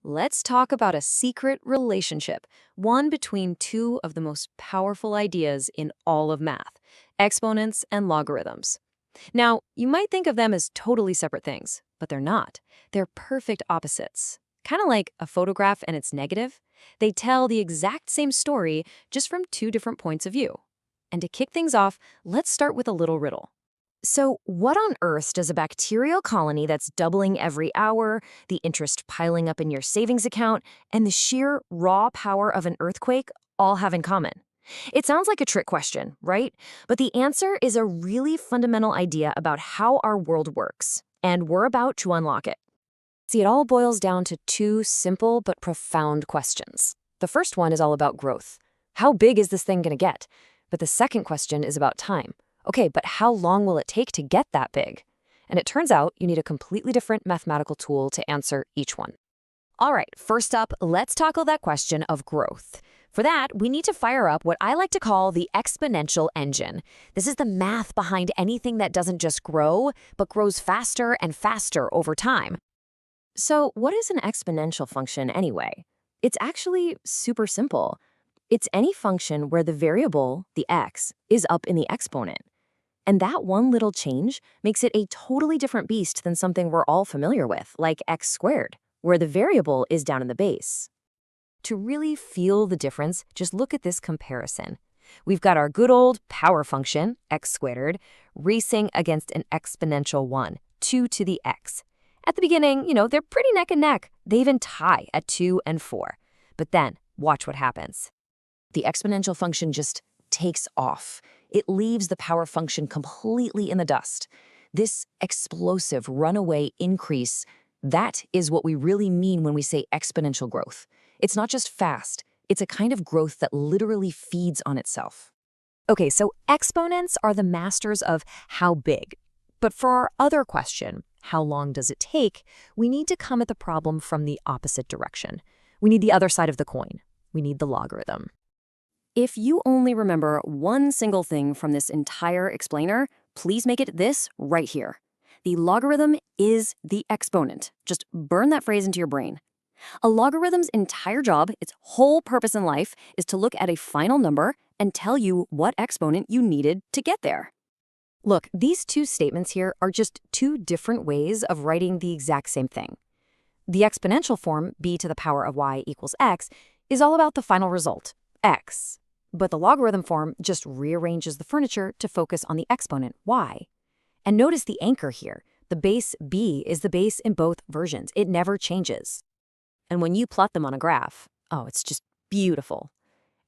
let's talk about a secret relationship, one between two of the most powerful ideas in all of math, exponents and logarithms. Now, you might think of them as totally separate things, but they're not. They're perfect opposites. Kind of like a photograph and its negative. They tell the exact same story, just from two different points of view. And to kick things off, let's start with a little riddle. So, what on earth does a bacterial colony that's doubling every hour, the interest piling up in your savings account, and the sheer raw power of an earthquake all have in common? It sounds like a trick question, right? But the answer is a really fundamental idea about how our world works, and we're about to unlock it. See, it all boils down to two simple but profound questions. The first one is all about growth. How big is this thing going to get? But the second question is about time. Okay, but how long will it take to get that big? And it turns out you need a completely different mathematical tool to answer each one. All right, first up, let's tackle that question of growth. For that, we need to fire up what I like to call the exponential engine. This is the math behind anything that doesn't just grow, but grows faster and faster over time. So, what is an exponential function anyway? It's actually super simple. It's any function where the variable, the x, is up in the exponent. And that one little change makes it a totally different beast than something we're all familiar with, like x squared, where the variable is down in the base. To really feel the difference, just look at this comparison. We've got our good old power function, x squared, racing against an exponential 1, 2 to the x. At the beginning, they're pretty neck and neck. They even tie at 2 and 4. But then, watch what happens. The exponential function just takes off. It leaves the power function completely in the dust. This explosive runaway increase, that is what we really mean when we say exponential growth. It's not just fast, it's a kind of growth that literally feeds on itself. Okay, so exponents are the masters of how big. But for our other question, how long does it take, we need to come at the problem from the opposite direction. We need the other side of the coin. We need the logarithm. If you only remember one single thing from this entire explainer, please make it this right here. The logarithm is the exponent. Just burn that phrase into your brain. A logarithm's entire job, its whole purpose in life, is to look at a final number and tell you what exponent you needed to get there. Look, these two statements here are just two different ways of writing the exact same thing. The exponential form, b to the power of y equals x, is all about the final result, x. But the logarithm form just rearranges the furniture to focus on the exponent, y. And notice the anchor here. The base b is the base in both versions. It never changes. And when you plot them on a graph, oh, it's just beautiful.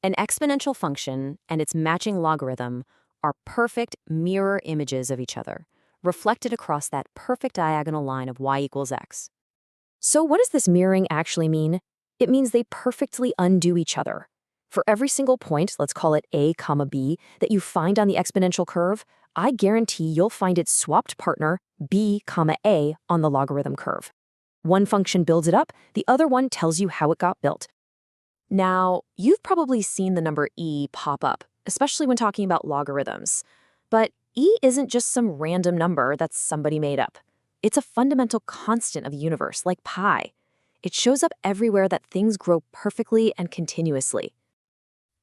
An exponential function and its matching logarithm are perfect mirror images of each other, reflected across that perfect diagonal line of y equals x. So what does this mirroring actually mean? It means they perfectly undo each other. For every single point, let's call it a comma b, that you find on the exponential curve, I guarantee you'll find its swapped partner, b comma a, on the logarithm curve. One function builds it up, the other one tells you how it got built. Now, you've probably seen the number e pop up, especially when talking about logarithms. But e isn't just some random number that somebody made up. It's a fundamental constant of the universe, like pi. It shows up everywhere that things grow perfectly and continuously.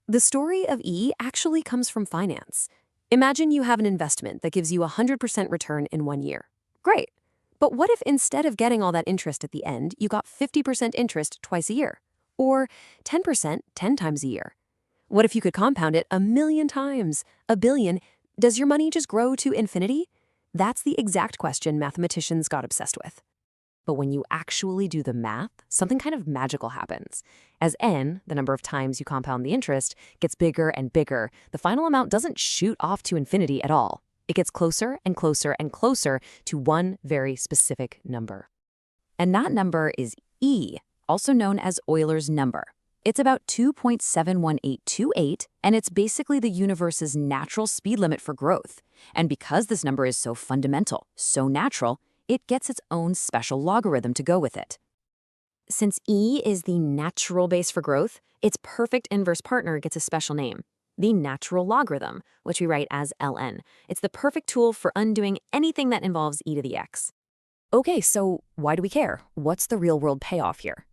The story of E actually comes from finance. Imagine you have an investment that gives you a 100% return in 1 year. Great. But what if instead of getting all that interest at the end, you got 50% interest twice a year? Or 10% 10 times a year? What if you could compound it 1,000,000 times? 1,000,000,000? Does your money just grow to infinity? That's the exact question mathematicians got obsessed with. But when you actually do the math, something kind of magical happens. As n, the number of times you compound the interest, gets bigger and bigger, the final amount doesn't shoot off to infinity at all. It gets closer and closer and closer to one very specific number. And that number is E, also known as Euler's number. It's about 2.71828, and it's basically the universe's natural speed limit for growth. And because this number is so fundamental, so natural, it gets its own special logarithm to go with it. Since E is the natural base for growth, its perfect inverse partner gets a special name, the natural logarithm, which we write as ln. It's the perfect tool for undoing anything that involves e to the x. Okay, so why do we care? What's the real-world payoff here?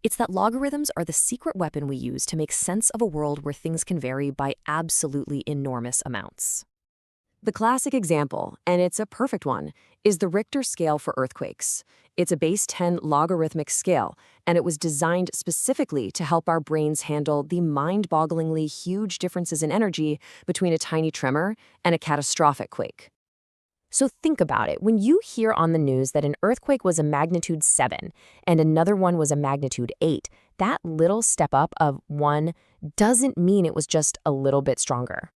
It's that logarithms are the secret weapon we use to make sense of a world where things can vary by absolutely enormous amounts. The classic example, and it's a perfect one, is the Richter scale for earthquakes. It's a base 10 logarithmic scale, and it was designed specifically to help our brains handle the mind-bogglingly huge differences in energy between a tiny tremor and a catastrophic quake. So think about it. When you hear on the news that an earthquake was a magnitude 7 and another one was a magnitude 8, that little step up of 1 doesn't mean it was just a little bit stronger.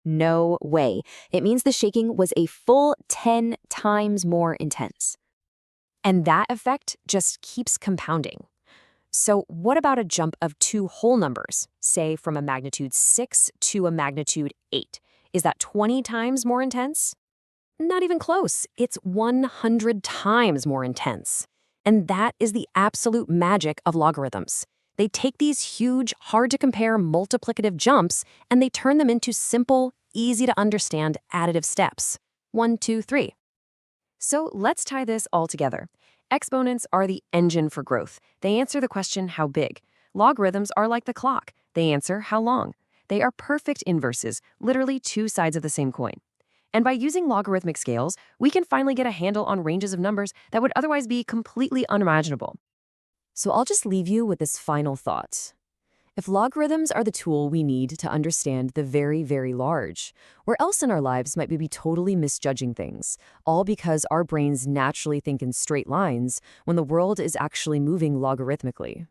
No way. It means the shaking was a full 10 times more intense. And that effect just keeps compounding. So what about a jump of 2 whole numbers, say from a magnitude 6 to a magnitude 8? Is that 20 times more intense? Not even close. It's 100 times more intense. And that is the absolute magic of logarithms. They take these huge, hard-to-compare multiplicative jumps and they turn them into simple, easy-to-understand additive steps. 1, 2, 3. So let's tie this all together. Exponents are the engine for growth. They answer the question, how big? Logarithms are like the clock. They answer, how long? They are perfect inverses, literally 2 sides of the same coin. And by using logarithmic scales, we can finally get a handle on ranges of numbers that would otherwise be completely unimaginable. So I'll just leave you with this final thought. If logarithms are the tool we need to understand the very, very large, where else in our lives might we be totally misjudging things, all because our brains naturally think in straight lines when the world is actually moving logarithmically?